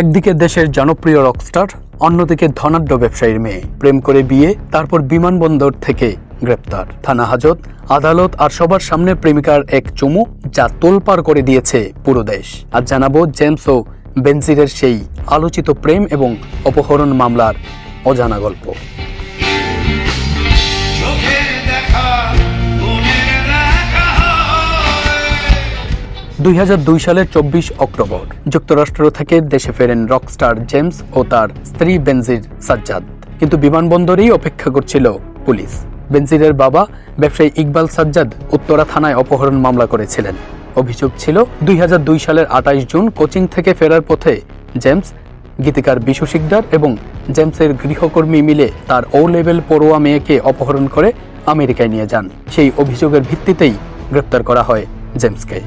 একদিকে দেশের জনপ্রিয় রকস্টার, অন্যদিকে ধনাঢ্য ব্যবসায়ীর মেয়ে। প্রেম করে বিয়ে, তারপর বিমানবন্দর থেকে গ্রেপ্তার, থানা হাজত, আদালত আর সবার সামনে প্রেমিকার এক চুমু, যা তোলপাড় করে দিয়েছে পুরো দেশ। আজ জানাবো জেমস ও বেনজিরের সেই আলোচিত প্রেম এবং অপহরণ মামলার অজানা গল্প। 2002 সালের 24 অক্টোবর যুক্তরাষ্ট্র থেকে দেশে ফেরেন রকস্টার জেমস ও তার স্ত্রী বেনজির সাজ্জাদ। কিন্তু বিমানবন্দরেই অপেক্ষা করছিল পুলিশ। বেনজিরের বাবা ব্যবসায়ী ইকবাল সাজ্জাদ উত্তরা থানায় অপহরণ মামলা করেছিলেন। অভিযোগ ছিল 2002 সালের 28 জুন কোচিং থেকে ফেরার পথে জেমস, গীতিকার বিশু শিকদার এবং জেমসের গৃহকর্মী মিলে তার ও লেভেল পড়ুয়া মেয়েকে অপহরণ করে আমেরিকায় নিয়ে যান। সেই অভিযোগের ভিত্তিতেই গ্রেপ্তার করা হয় জেমসকে।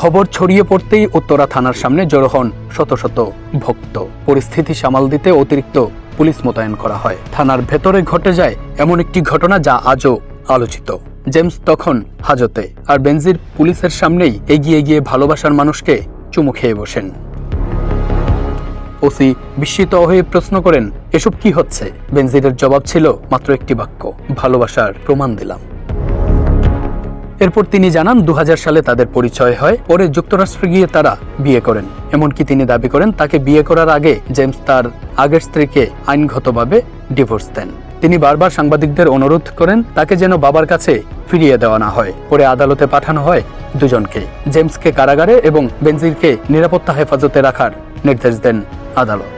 খবর ছড়িয়ে পড়তেই উত্তরা থানার সামনে জড়ো হন শত শত ভক্ত। পরিস্থিতি সামাল দিতে অতিরিক্ত পুলিশ মোতায়েন করা হয়। থানার ভেতরে ঘটে যায় এমন একটি ঘটনা যা আজও আলোচিত। জেমস তখন হাজতে, আর বেনজির পুলিশের সামনেই এগিয়ে গিয়ে ভালোবাসার মানুষকে চুমু খেয়ে বসেন। ওসি বিস্মিত হয়ে প্রশ্ন করেন, এসব কি হচ্ছে? বেনজিরের জবাব ছিল মাত্র একটি বাক্য, ভালোবাসার প্রমাণ দিলাম। এরপর তিনি জানান 2000 সালে তাদের পরিচয় হয়। পরে যুক্তরাষ্ট্রে গিয়ে তারা বিয়ে করেন। এমনকি তিনি দাবি করেন তাকে বিয়ে করার আগে জেমস তার আগের স্ত্রীকে আইনগতভাবে ডিভোর্স দেন। তিনি বারবার সাংবাদিকদের অনুরোধ করেন তাকে যেন বাবার কাছে ফিরিয়ে দেওয়া না হয়। পরে আদালতে পাঠানো হয় দুজনকে। জেমসকে কারাগারে এবং বেনজিরকে নিরাপত্তা হেফাজতে রাখার নির্দেশ দেন আদালত।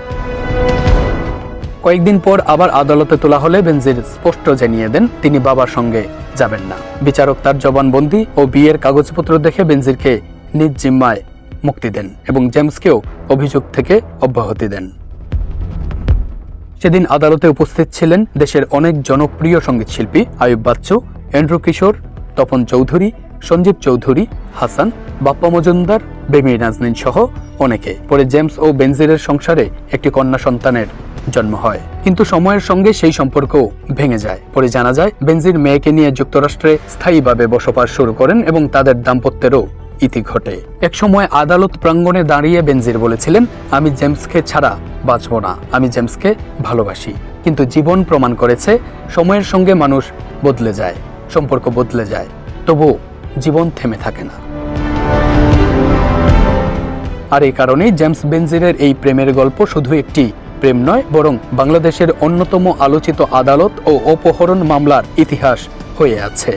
কয়েকদিন পর আবার আদালতে তোলা হলে বেনজির স্পষ্ট জানিয়ে দেন তিনি বাবার সঙ্গে যাবেন না। বিচারক তার জবানবন্দি ও বিয়ের কাগজপত্র দেখে বেনজিরকে নিজ জিম্মায় মুক্তি দেন এবং জেমসকেও অভিযোগ থেকে অব্যাহতি দেন। সেদিন আদালতে উপস্থিত ছিলেন দেশের অনেক জনপ্রিয় সঙ্গীত শিল্পী আয়ুব বাচ্চু, এন্ড্রু কিশোর, তপন চৌধুরী, সঞ্জীব চৌধুরী, হাসান, বাপ্পা মজুমদার, বেমি নাজনীন সহ অনেকে। পরে জেমস ও বেনজিরের সংসারে একটি কন্যা সন্তানের জন্ম হয়। কিন্তু সময়ের সঙ্গে সেই সম্পর্ক ভেঙে যায়। পরে জানা যায় বেনজির মেয়েকে নিয়ে যুক্তরাষ্ট্রে স্থায়ীভাবে বসবাস শুরু করেন এবং তাদের দাম্পত্যেরও ইতি ঘটে। এক সময় আদালত প্রাঙ্গণে দাঁড়িয়ে বেনজির বলেছিলেন, আমি জেমসকে ছাড়া বাঁচব না, আমি জেমসকে ভালোবাসি। কিন্তু জীবন প্রমাণ করেছে সময়ের সঙ্গে মানুষ বদলে যায়, সম্পর্ক বদলে যায়, তবুও জীবন থেমে থাকে না। আর এই কারণেই জেমস বেনজিরের এই প্রেমের গল্প শুধু একটি প্রেম নয়, বরং বাংলাদেশের অন্যতম আলোচিত আদালত ও অপহরণ মামলার ইতিহাস হয়ে আছে।